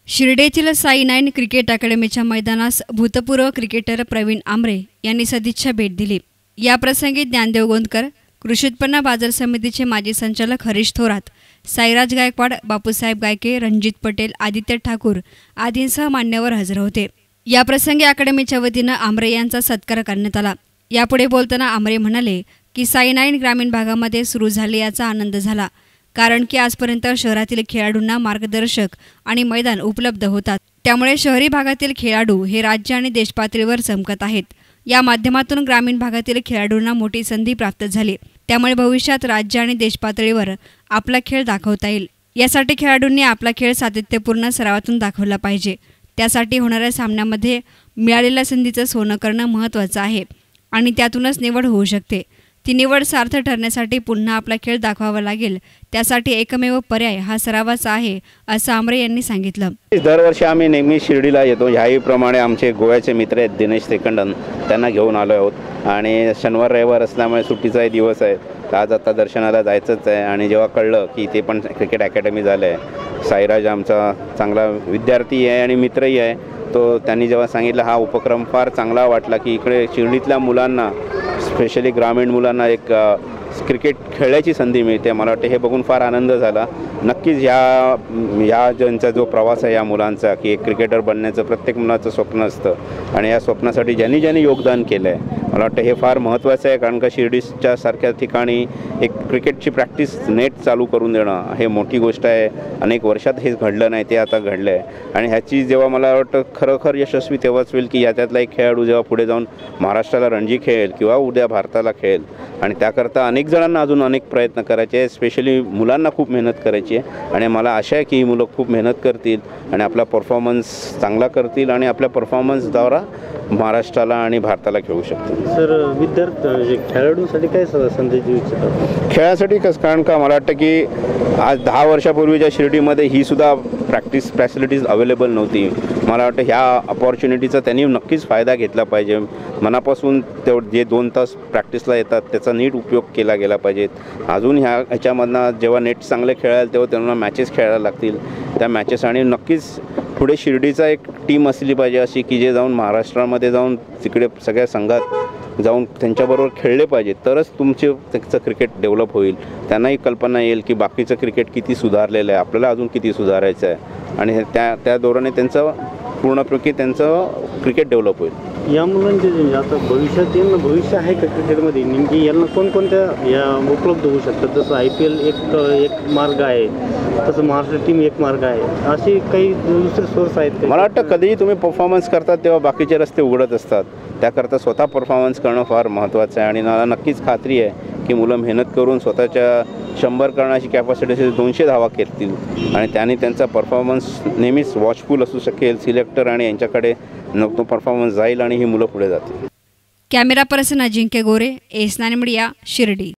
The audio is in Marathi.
शिर्डीतील साई नाईन क्रिकेट अकादमीच्या मैदानास भूतपूर्व क्रिकेटर प्रवीण आमरे यांनी सदिच्छा भेट दिली। या प्रसंगी ज्ञानदेव गोंदकर, कृषी उत्पन्न बाजार समितीचे माजी संचालक हरीश थोरात, साईराज गायकवाड, बापूसाहेब गायके, रणजित पटेल, आदित्य ठाकूर आदींसह मान्यवर हजर होते। या प्रसंगी अकादमीच्या वतीने आमरे यांचा सत्कार करण्यात आला। यापुढे बोलताना आमरे म्हणाले की साई नाईन ग्रामीण भागामध्ये सुरू झाले याचा आनंद झाला, कारण की आजपर्यंत शहरातील खेळाडूंना मार्गदर्शक आणि मैदान उपलब्ध होतात, त्यामुळे शहरी भागातील खेळाडू हे राज्य आणि देश पातळीवर चमकत आहेत। या माध्यमातून ग्रामीण भागातील खेळाडूंना मोठी संधी प्राप्त झाली, त्यामुळे भविष्यात राज्य आणि देश पातळीवर आपला खेळ दाखवता येईल। यासाठी खेळाडूंनी आपला खेळ सातत्यपूर्ण सरावातून दाखवला पाहिजे। त्यासाठी होणाऱ्या सामन्यामध्ये मिळालेल्या संधीचं सोनं करणं महत्त्वाचं आहे आणि त्यातूनच निवड होऊ शकते। ती निवड सार्थ ठरण्यासाठी पुन्हा आपला खेळ दाखवावा लागेल, त्यासाठी एकमेव पर्याय हा सरावाचा आहे, असं आमरे यांनी सांगितलं। दरवर्षी आम्ही नेहमी शिर्डीला येतो। ह्याहीप्रमाणे आमचे गोव्याचे मित्र आहेत दिनेश सेकंडन, त्यांना घेऊन आलो आहोत आणि शनिवार रविवार असल्यामुळे सुट्टीचा दिवस आहे, तर आज आता दर्शनाला जायचंच आहे। आणि जेव्हा कळलं की ते पण क्रिकेट अकॅडमी झालं आहे, साईराज आमचा चांगला विद्यार्थी आहे आणि मित्रही आहे, तो त्यांनी जेव्हा सांगितलं हा उपक्रम फार चांगला वाटला की इकडे शिर्डीतल्या मुलांना, स्पेशली ग्रामीण मुलांना एक क्रिकेट खेळण्याची संधी मिळते। मला वाटतं हे बघून फार आनंद झाला। नक्कीच ह्या ज्यांचा जो प्रवास आहे या मुलांचा की एक क्रिकेटर बनण्याचं प्रत्येक मुलाचं स्वप्न असतं आणि या स्वप्नासाठी ज्यांनी योगदान केलं आहे, मला वाटतं हे फार महत्त्वाचं आहे। कारण का शिर्डीच्या सारख्या ठिकाणी एक क्रिकेटची प्रॅक्टिस नेट चालू करून देणं हे मोठी गोष्ट आहे। अनेक वर्षात हे घडलं नाही, ते आता घडलं आहे आणि ह्याची जेव्हा मला वाटतं खरोखर यशस्वी तेव्हाच होईल की याच्यातला एक खेळाडू जेव्हा पुढे जाऊन महाराष्ट्राला रणजी खेळेल किंवा उद्या भारताला खेळेल। आणि त्याकरता अनेक जणांना अजून अनेक प्रयत्न करायचे आहे, स्पेशली मुलांना खूप मेहनत करायची आहे आणि मला आशा आहे की ही मुलं खूप मेहनत करतील आणि आपला परफॉर्मन्स चांगला करतील आणि आपल्या परफॉर्मन्सद्वारा महाराष्ट्राला आणि भारताला खेळू शकतील। सर, विद्यार्थी खेळाडूंसाठी काय संदेश देऊ इच्छितात? खेळासाठी कसं, कारण का मला वाटतं की आज 10 वर्षापूर्वीच्या शिर्डीमध्ये ही सुद्धा प्रॅक्टिस फॅसिलिटीज अवेलेबल नव्हती। मला वाटतं ह्या अपॉर्च्युनिटीचा त्यांनी नक्कीच फायदा घेतला पाहिजे। मनापासून जे 2 तास प्रॅक्टिसला येतात त्याचा नीट उपयोग केला गेला पाहिजे। अजून ह्याच्यामधनं जेव्हा नेट चांगले खेळाल तेव्हा त्यांना मॅचेस खेळायला लागतील, त्या मॅचेस आणि नक्कीच पुढे शिर्डीचा एक टीम असली पाहिजे अशी की जे जाऊन महाराष्ट्रामध्ये जाऊन तिकडे सगळ्या संघात जाऊन त्यांच्याबरोबर खेळले पाहिजे, तरच त्याचं क्रिकेट डेव्हलप होईल। त्यांनाही कल्पना येईल की बाकीचं क्रिकेट किती सुधारलेलं आहे, आपल्याला अजून किती सुधारायचं आहे आणि त्या धोरणे त्यांचं पूर्णपणे त्यांचं क्रिकेट डेव्हलप होईल। या मुलांचे जे आता भविष्यात यांना भविष्य आहे का क्रिकेटमध्ये? नेमकी यांना कोणकोणत्या या उपलब्ध होऊ शकतात? जसं IPL एक मार्ग आहे, तसं महाराष्ट्र टीम एक मार्ग आहे, असे काही दुसरे सोर्स आहेत का? मला वाटतं कधीही तुम्ही परफॉर्मन्स करतात तेव्हा बाकीचे रस्ते उघडत असतात, त्याकरता स्वतः परफॉर्मन्स करणं फार महत्त्वाचं आहे। आणि मला नक्कीच खात्री आहे की मुलं मेहनत करून स्वतःच्या 100 करण्याची कॅपॅसिटी असेल 200 धावा करतील आणि त्याने त्यांचा परफॉर्मन्स नेहमीच वॉचफुल असू शकेल। सिलेक्टर आणि यांच्याकडे तो परफॉर्मन्स जाईल आणि ही मुलं पुढे जातील। कॅमेरा पर्सन अजिंक्य गोरे, एस9 मीडिया, शिर्डी।